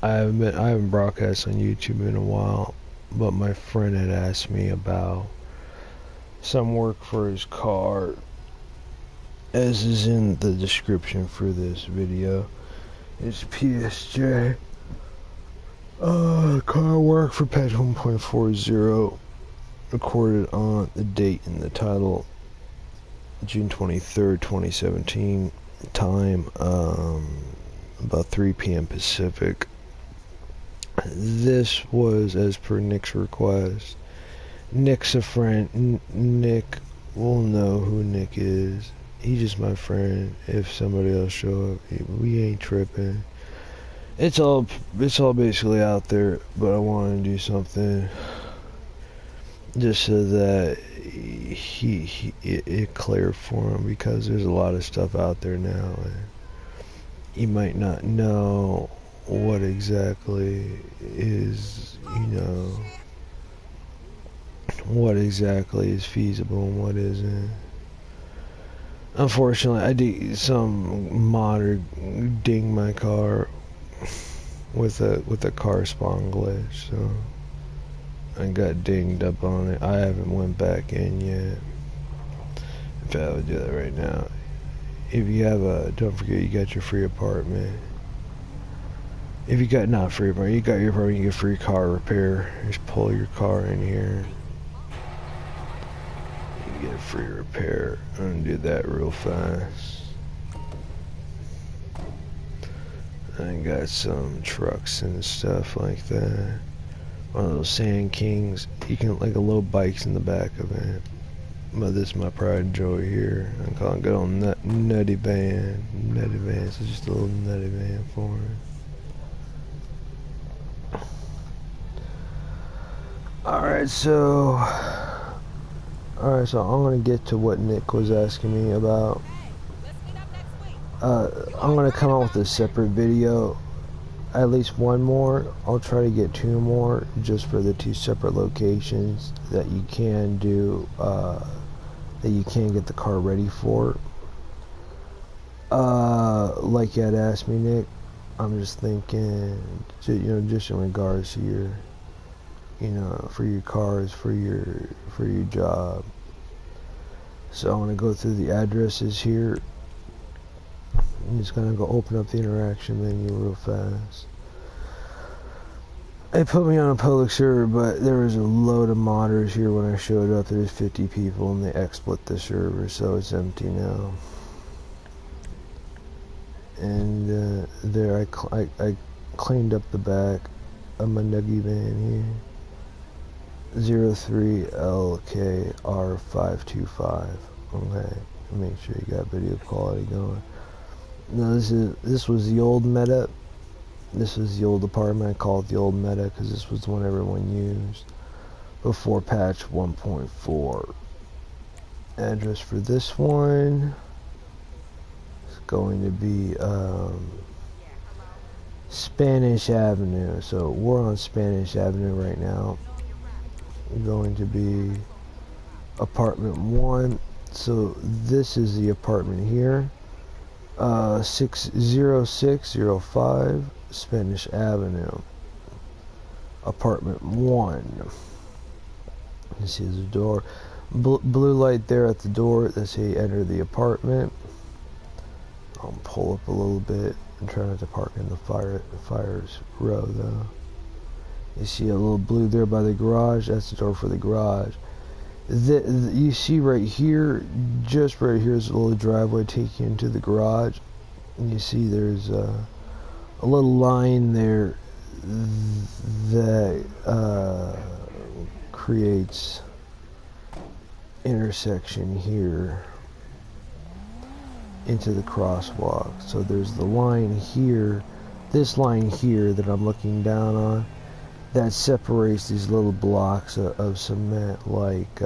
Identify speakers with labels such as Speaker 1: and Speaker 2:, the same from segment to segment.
Speaker 1: I haven't broadcast on YouTube in a while, but my friend had asked me about some work for his car, as is in the description for this video. It's PSJ. Car work for patch 1.40, recorded on the date and the title, June 23rd, 2017. Time, about 3 p.m. Pacific. This was as per Nick's request. Nick's a friend. Nick will know who Nick is. He's just my friend. If somebody else show up, we ain't tripping. It's all basically out there, but I want to do something just so that it cleared for him, because there's a lot of stuff out there now, and he might not know what exactly is, what exactly is feasible and what isn't. Unfortunately, I did some modder ding my car with a car spawn glitch, so I got dinged up on it. I haven't went back in yet. In fact, I would do that right now. If you have don't forget you got your free apartment. If you got not free apartment, you got your apartment, you get free car repair. Just pull your car in here. You get a free repair. I'm gonna do that real fast. I got some trucks and stuff like that. One of those Sand Kings. You can, like, a little bikes in the back of it. But this is my pride and joy here. I'm calling good old nutty van. Nutty van. So just a little nutty van for it. Alright, so I'm gonna get to what Nick was asking me about. I'm gonna come out with a separate video, at least one more. I'll try to get 2 more, just for the 2 separate locations that you can do, that you can get the car ready for. Like you had asked me, Nick, I'm just thinking, just in regards to your, for your cars, for your job. So I'm gonna go through the addresses here. I'm just gonna go open up the interaction menu real fast. They put me on a public server, but there was a load of modders here when I showed up. There's 50 people, and they XSplit the server, so it's empty now. And there I cleaned up the back of my nuggy van here. 03LKR525. Okay, make sure you got video quality going. Now this was the old meta. This was the old apartment. I call it the old meta because this was the one everyone used before patch 1.4. Address for this one is going to be Spanish Avenue. So we're on Spanish Avenue right now. Going to be apartment 1. So this is the apartment here. 60605 Spanish Avenue, apartment 1. You see the door, blue light there at the door. That's how you enter the apartment. I'll pull up a little bit and try not to park in the fire's row though. You see a little blue there by the garage. That's the door for the garage. You see right here, just right here is a little driveway taking you into the garage. And you see there's a little line there that creates intersection here into the crosswalk. So there's the line here, this line here that I'm looking down on, that separates these little blocks of cement, like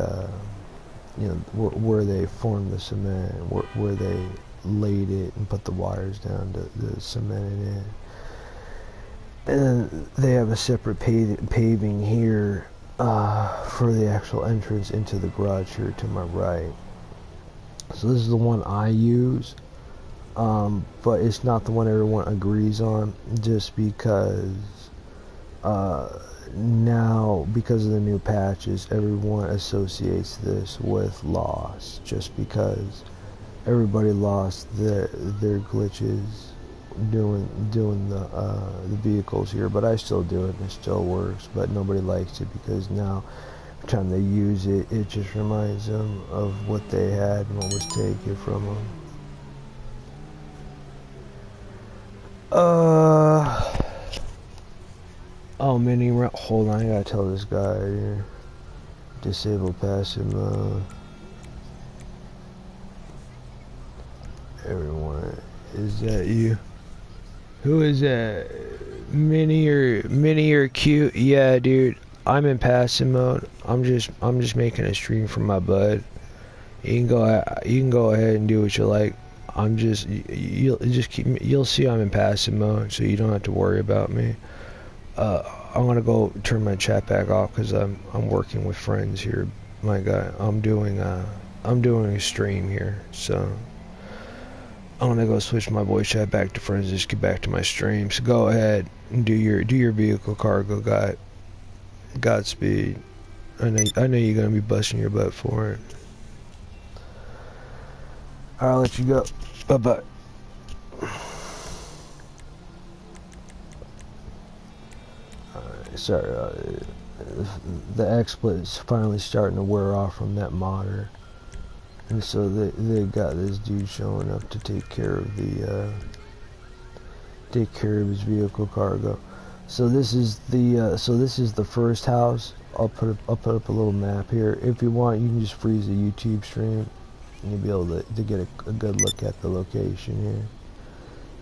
Speaker 1: where they formed the cement, where they laid it and put the wires down to cement it in. And they have a separate paving here for the actual entrance into the garage here to my right. So this is the one I use. but it's not the one everyone agrees on, just because now, because of the new patches, everyone associates this with loss, just because everybody lost their glitches doing the vehicles here. But I still do it and it still works, but nobody likes it because now every time they use it, it just reminds them of what they had and what was taken from them. Oh, mini round. Hold on, I gotta tell this guy here. Disable passive mode. Everyone, is that you? Who is that? Mini or cute? Yeah, dude. I'm in passive mode. I'm just making a stream for my bud. You can go ahead and do what you like. You'll see I'm in passive mode, so you don't have to worry about me. I'm gonna go turn my chat back off because I'm working with friends here. My guy, I'm doing a stream here, so I'm gonna go switch my voice chat back to friends. Just get back to my stream. So go ahead and do your vehicle cargo guy. Godspeed. I know you're gonna be busting your butt for it. I'll let you go. Bye bye. Sorry, the XSplit is finally starting to wear off from that modder, and so they got this dude showing up to take care of his vehicle cargo. So this is the first house. I'll put up a little map here. If you want, you can just freeze the YouTube stream, and you'll be able to get a good look at the location here.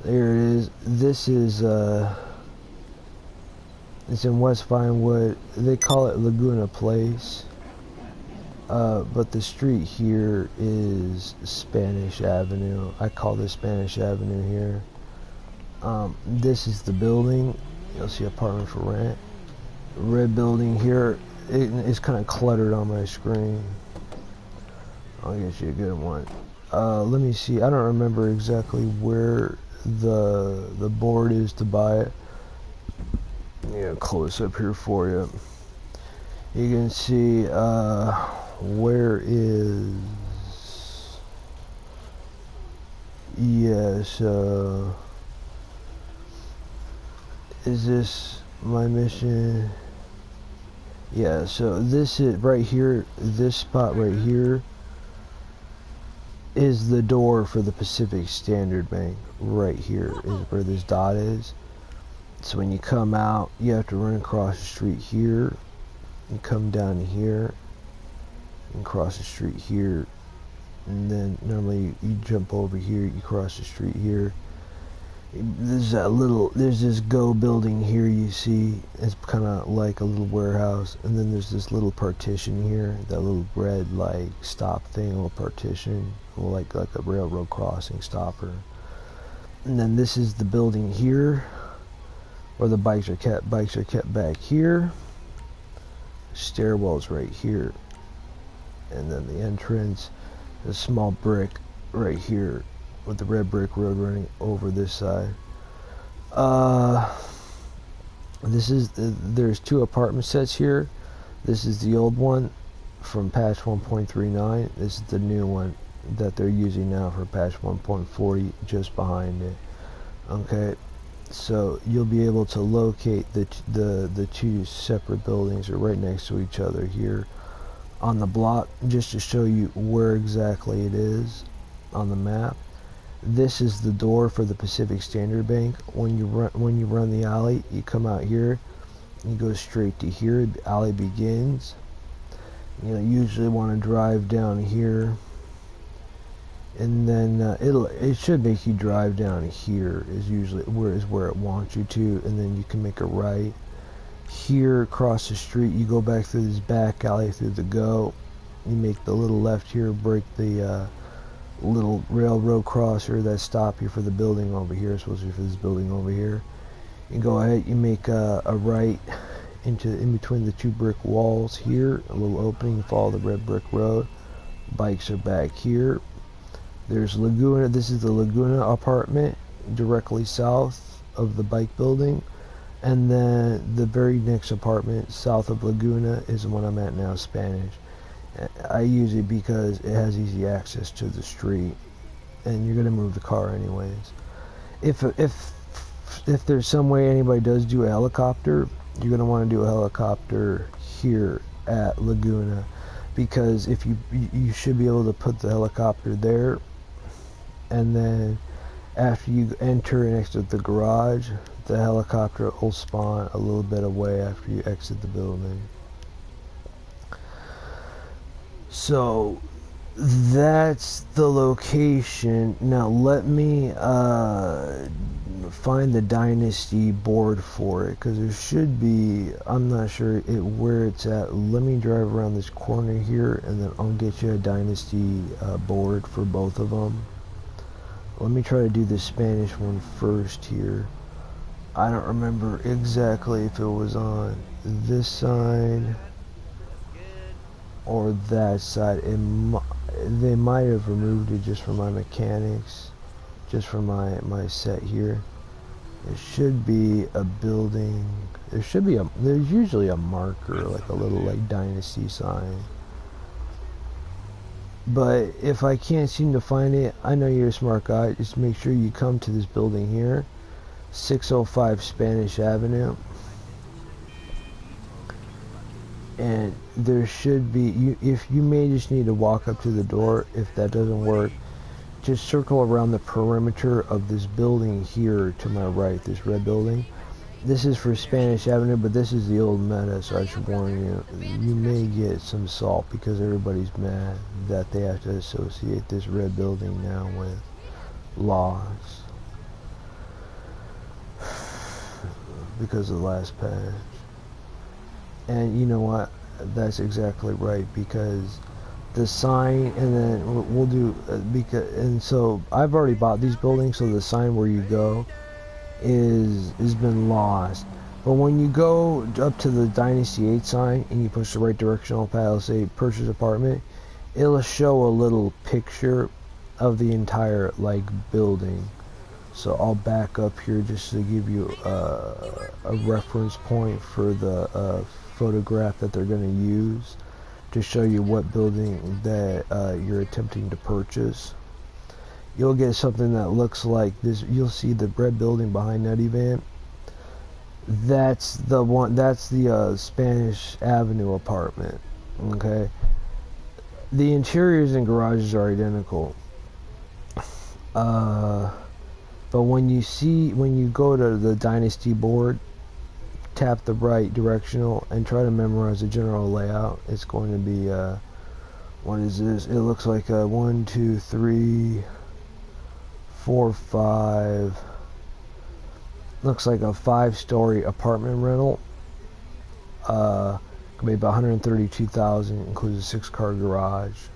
Speaker 1: There it is. This is it's in West Vinewood. They call it Laguna Place, but the street here is Spanish Avenue. I call this Spanish Avenue here. This is the building. You'll see apartment for rent. Red building here. It's kind of cluttered on my screen. I'll get you a good one. Let me see. I don't remember exactly where the board is to buy it. Yeah, close up here for you. You can see where is is this my mission? Yeah, so this is right here, this spot right here is the door for the Pacific Standard Bank. Right here is where this dot is. So when you come out, you have to run across the street here. You come down here and cross the street here, and then normally you jump over here, you cross the street here. There's this go building here you see. It's kind of like a little warehouse, and then there's this little partition here, that little red like stop thing, a little partition, like a railroad crossing stopper. And then this is the building here, where the bikes are kept. Bikes are kept back here. Stairwells right here, and then the entrance, a small brick right here with the red brick road running over this side. There's two apartment sets here. This is the old one from patch 1.39. This is the new one that they're using now for patch 1.40, just behind it. Okay, so you'll be able to locate the two separate buildings are right next to each other here on the block, just to show you where exactly it is on the map. This is the door for the Pacific Standard Bank. When you run the alley, you come out here, you go straight to here. The alley begins. You usually want to drive down here, and then it should make you drive down here. Is usually where it wants you to, and then you can make a right here across the street. You go back through this back alley through the go. You make the little left here, break the little railroad crosser that stop you for the building over here. It's supposed to be for this building over here. You go ahead, you make a right in between the two brick walls here, a little opening. You follow the red brick road. Bikes are back here. There's Laguna. This is the Laguna apartment directly south of the bike building. And then the very next apartment south of Laguna is the one I'm at now, Spanish. I use it because it has easy access to the street, and you're gonna move the car anyways. If there's some way anybody does do a helicopter, you're gonna want to do a helicopter here at Laguna, because if you should be able to put the helicopter there, and then after you enter and exit the garage, the helicopter will spawn a little bit away after you exit the building. So that's the location. Now let me find the Dynasty board for it, because there should be, I'm not sure where it's at. Let me drive around this corner here and then I'll get you a Dynasty board for both of them. Let me try to do the Spanish one first here. I don't remember exactly if it was on this side or that side. They might have removed it just for my mechanics, just for my set here. There should be a building. There's usually a marker, like a little like Dynasty sign. But if I can't seem to find it, I know you're a smart guy. Just make sure you come to this building here, 605 Spanish Avenue. And there should be, if you may just need to walk up to the door, if that doesn't work, just circle around the perimeter of this building here to my right, this red building. This is for Spanish Avenue, but this is the old meta, so I should warn you. You may get some salt because everybody's mad that they have to associate this red building now with laws because of the last patch. And you know what? That's exactly right, because the sign, and then we'll do because, and so I've already bought these buildings, so the sign where you go has been lost. But when you go up to the Dynasty 8 sign and you push the right directional pad, say purchase apartment, it'll show a little picture of the entire like building. So I'll back up here just to give you a reference point for the photograph that they're going to use to show you what building that you're attempting to purchase. You'll get something that looks like this. You'll see the red building behind Nutty Van. That's the one. That's the Spanish Avenue apartment. Okay. The interiors and garages are identical. But when you go to the Dynasty board, tap the right directional and try to memorize the general layout. It's going to be what is this? It looks like a 1, 2, 3, 4, 5. Looks like a 5-story apartment rental. Maybe about 132,000, includes a 6-car garage,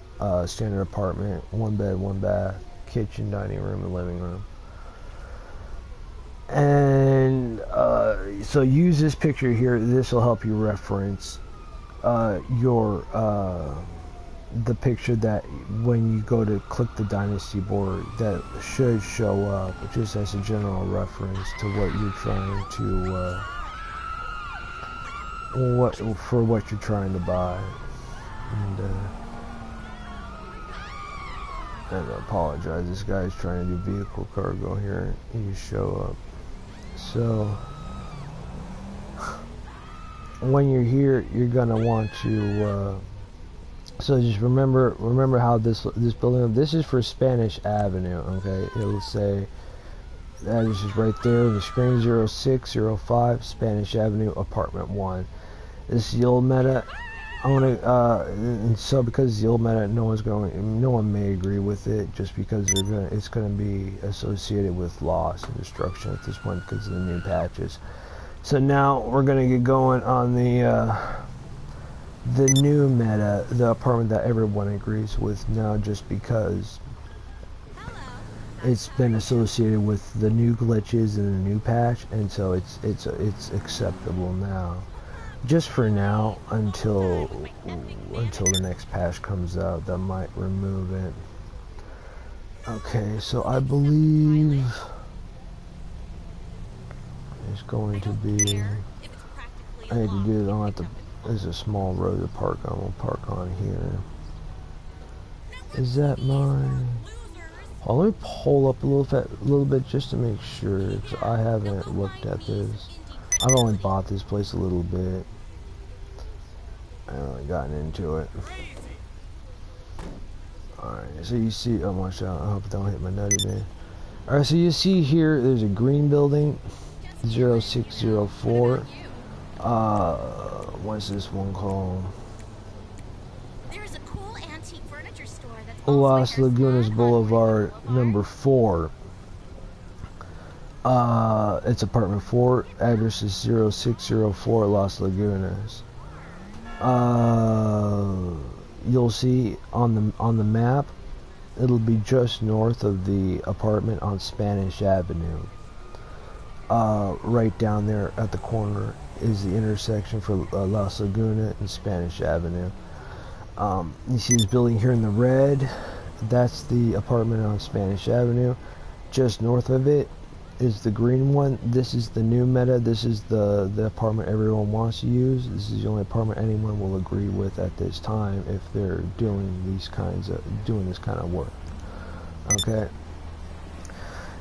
Speaker 1: standard apartment, 1 bed, 1 bath, kitchen, dining room, and living room. And so use this picture here. This will help you reference the picture that when you go to click the Dynasty board, that should show up just as a general reference to what you're trying to what you're trying to buy. And I apologize, this guy's trying to do vehicle cargo here. You show up. So when you're here, you're gonna want to so just remember how this building, this is for Spanish Avenue. Okay, it'll say the address is right there on the screen, 0605 Spanish Avenue, apartment 1. This is the old meta. I want to and so because it's the old meta, no one may agree with it, just because it's gonna be associated with loss and destruction at this point because of the new patches. So now we're gonna get going on the new meta, the apartment that everyone agrees with now, just because it's been associated with the new glitches and the new patch, and so it's acceptable now. Just for now, until the next patch comes out that might remove it. Okay, so I believe it's going to be. I need to do it on the. There's a small road to park on. We'll park on here. Is that mine? Oh, let me pull up a little bit just to make sure, 'cause I haven't looked at this. I've only bought this place a little bit. I haven't really gotten into it. Alright, so you see, oh, watch out, I hope I don't hit my nutty man. Alright, so you see here, there's a green building, 0604. What's this one called?
Speaker 2: There's a cool antique furniture store that's
Speaker 1: Las Lagunas Boulevard, number 4. It's apartment 4, address is 0604 Las Lagunas. You'll see on the map, it'll be just north of the apartment on Spanish Avenue. Right down there at the corner is the intersection for Las Lagunas and Spanish Avenue. You see this building here in the red, that's the apartment on Spanish Avenue. Just north of it is the green one. This is the new meta. This is the apartment everyone wants to use. This is the only apartment anyone will agree with at this time if they're doing this kind of work. Okay.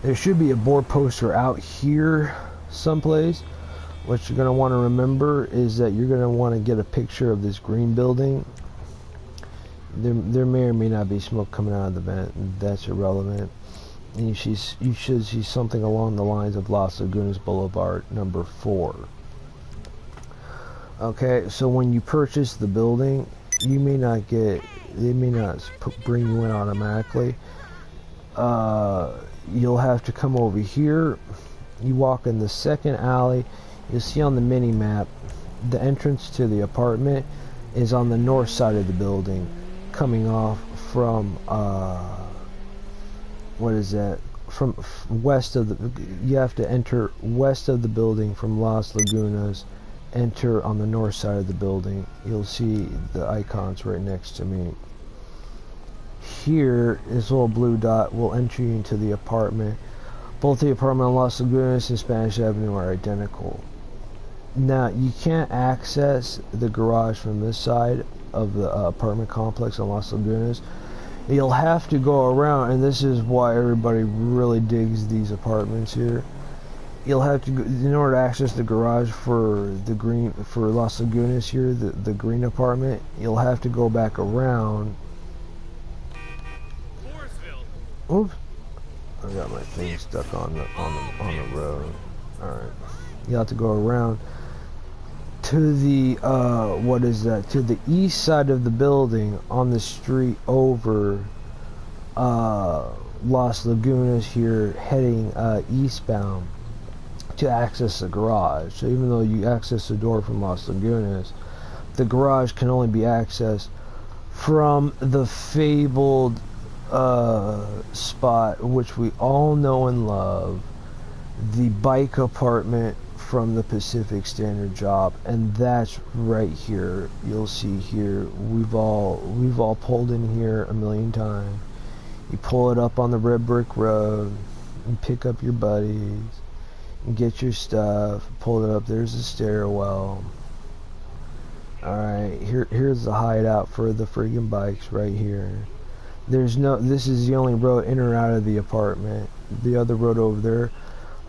Speaker 1: There should be a board poster out here someplace. What you're gonna want to remember is that you're gonna want to get a picture of this green building. There may or may not be smoke coming out of the vent. That's irrelevant. And you should see something along the lines of Las Lagunas Boulevard, number 4. Okay, so when you purchase the building, they may not bring you in automatically. You'll have to come over here. You walk in the second alley. You'll see on the mini map, the entrance to the apartment is on the north side of the building, coming off from what is that? From west of the. You have to enter west of the building from Las Lagunas. Enter on the north side of the building. You'll see the icons right next to me. Here, this little blue dot will enter you into the apartment. Both the apartment on Las Lagunas and Spanish Avenue are identical. Now, you can't access the garage from this side of the apartment complex on Las Lagunas. You'll have to go around, and this is why everybody really digs these apartments here. You'll have to, in order to access the garage for Las Lagunas here, the green apartment, you'll have to go back around. Oops, I got my thing stuck on the road. All right, you have to go around to the what is that? To the east side of the building on the street over Las Lagunas here, heading eastbound to access the garage. So even though you access the door from Las Lagunas, the garage can only be accessed from the fabled spot which we all know and love, the bike apartment from the Pacific Standard Job, and that's right here. You'll see here, we've all pulled in here a million times. You pull it up on the red brick road and pick up your buddies and get your stuff, pull it up, there's the stairwell. Alright, here's the hideout for the friggin' bikes right here. This is the only road in or out of the apartment. The other road over there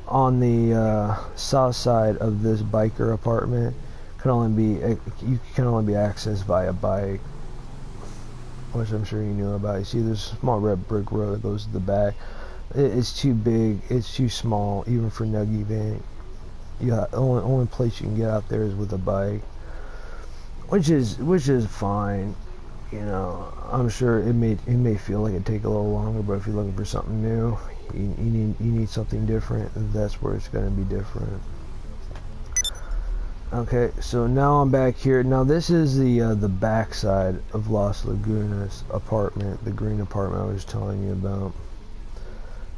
Speaker 1: on the south side of this biker apartment can only be accessed via bike, which I'm sure you knew about. You see there's a small red brick road that goes to the back. It's too big, it's too small even for Nuggy Van. Yeah, only place you can get out there is with a bike, which is fine. You know, I'm sure it may feel like it take a little longer, but if you're looking for something new, you need something different, that's where it's going to be different. Okay, so now I'm back here. Now this is the back side of Las Lagunas apartment, the green apartment I was telling you about.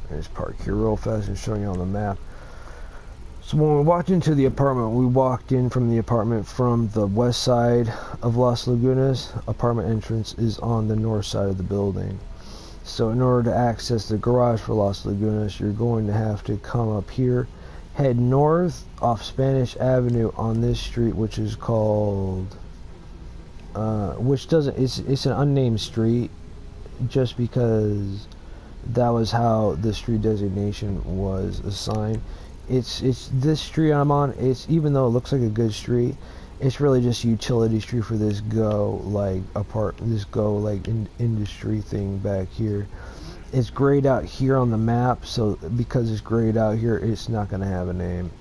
Speaker 1: I just park here real fast and show you on the map. So when we walked into the apartment, we walked in from the apartment from the west side of Las Lagunas. Apartment entrance is on the north side of the building. So in order to access the garage for Las Lagunas, you're going to have to come up here, head north off Spanish Avenue on this street, which is called, which doesn't, it's an unnamed street, just because that was how the street designation was assigned. It's this street I'm on. It's, even though it looks like a good street, it's really just a utility street for this industry thing back here. It's grayed out here on the map, so because it's grayed out here, it's not going to have a name.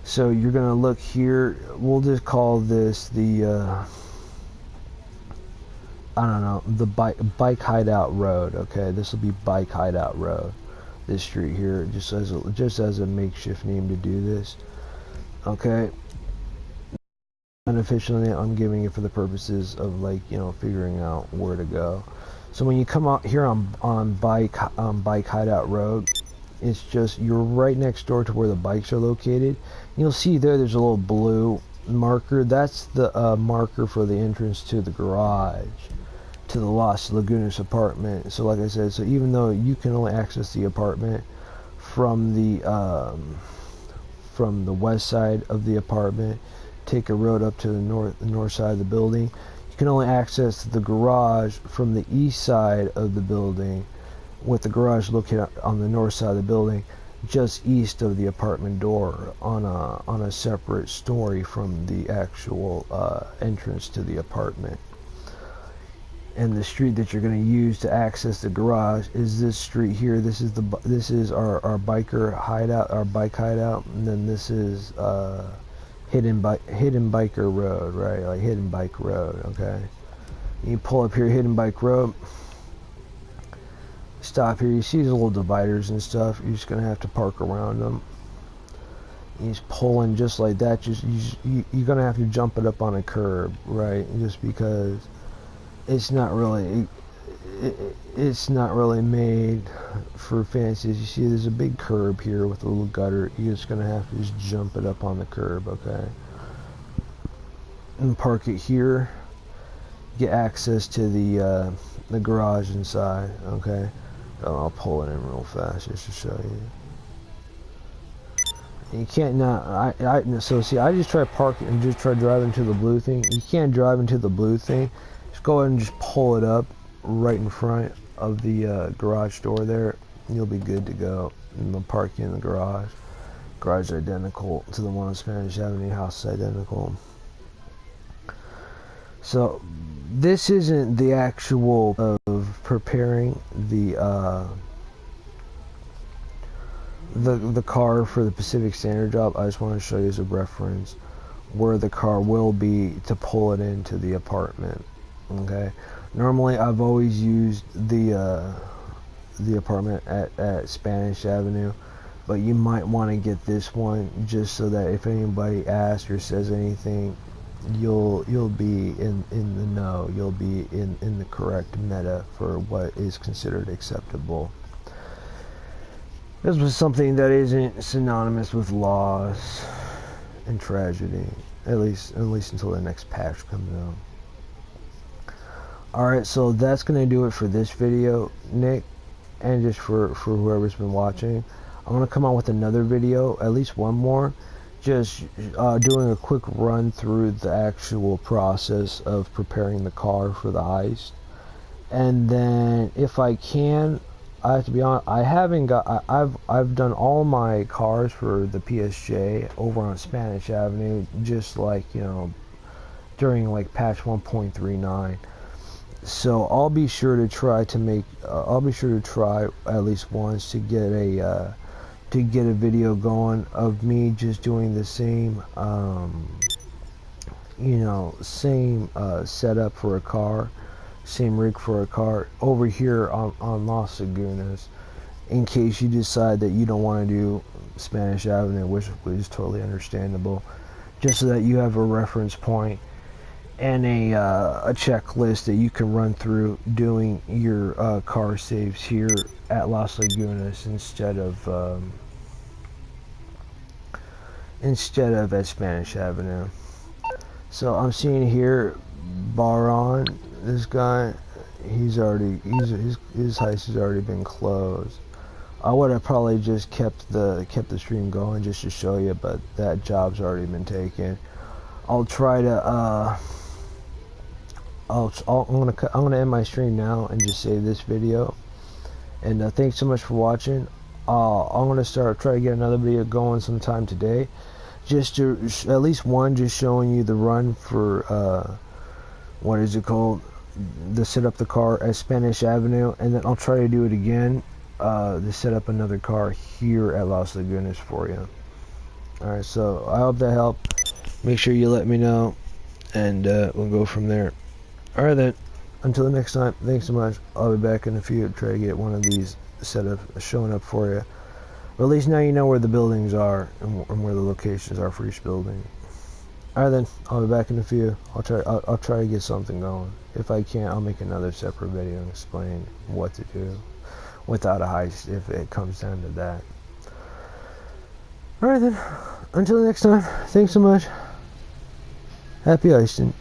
Speaker 1: So you're going to look here. We'll just call this the I don't know, the bike hideout road. Okay, this will be bike hideout road. This street here, just as a makeshift name to do this. Okay. Unofficially, I'm giving it for the purposes of, like, you know, figuring out where to go. So when you come out here on bike hideout road, it's just, you're right next door to where the bikes are located. You'll see there's a little blue marker. That's the marker for the entrance to the garage, to the Las Lagunas apartment. So like I said, so even though you can only access the apartment from the west side of the apartment, take a road up to the north side of the building, you can only access the garage from the east side of the building, with the garage located on the north side of the building, just east of the apartment door, on a separate story from the actual entrance to the apartment. And the street that you're going to use to access the garage is this street here. This is our biker hideout, our bike hideout, and then this is hidden biker road, right? Like hidden bike road. Okay, you pull up here, hidden bike road. Stop here. You see these little dividers and stuff. You're just going to have to park around them. You just pull in just like that. You're going to have to jump it up on a curb, right? Just because it's not really made for fancies. You see there's a big curb here with a little gutter. You're just gonna have to just jump it up on the curb, okay? And park it here. Get access to the garage inside, okay? I'll pull it in real fast just to show you. You can't so see, I just try parking and just try driving to the blue thing. You can't drive into the blue thing. Go ahead and just pull it up right in front of the garage door there. You'll be good to go. And they'll park you in the garage. Garage is identical to the one on Spanish Avenue. House is identical. So this isn't the actual of preparing the car for the Pacific Standard job. I just want to show you as a reference where the car will be to pull it into the apartment. Okay, normally I've always used the apartment at Spanish Avenue, but you might want to get this one just so that if anybody asks or says anything, you'll be in the know. You'll be in the correct meta for what is considered acceptable. This was something that isn't synonymous with loss and tragedy, at least until the next patch comes out. Alright, so that's going to do it for this video, Nick, and just for whoever's been watching. I'm going to come out with another video, at least one more, just doing a quick run through the actual process of preparing the car for the heist. And then, if I can, I have to be honest, I've done all my cars for the PSJ over on Spanish Avenue, just like, you know, during like patch 1.39. So I'll be sure to try to make. I'll be sure to try at least once to get a video going of me just doing the same, same setup for a car, same rig for a car over here on Las Lagunas, in case you decide that you don't want to do Spanish Avenue, which is totally understandable, just so that you have a reference point and a checklist that you can run through doing your car saves here at Las Lagunas instead of at Spanish Avenue. So I'm seeing here Baron, this guy, his heist has already been closed. I would have probably just kept the stream going just to show you, but that job's already been taken. I'll try to I'm gonna end my stream now and just save this video. And thanks so much for watching. I'm gonna try to get another video going sometime today, just to at least one just showing you the run for what is it called, to set up the car at Spanish Avenue, and then I'll try to do it again to set up another car here at Los Lagunas for you. Alright, so I hope that helped. Make sure you let me know, and we'll go from there. Alright then, until next time, thanks so much. I'll be back in a few to try to get one of these set up, showing up for you. But at least now you know where the buildings are and where the locations are for each building. Alright then, I'll be back in a few. I'll try to get something going. If I can't, I'll make another separate video and explain what to do without a heist if it comes down to that. Alright then, until next time, thanks so much. Happy heisting.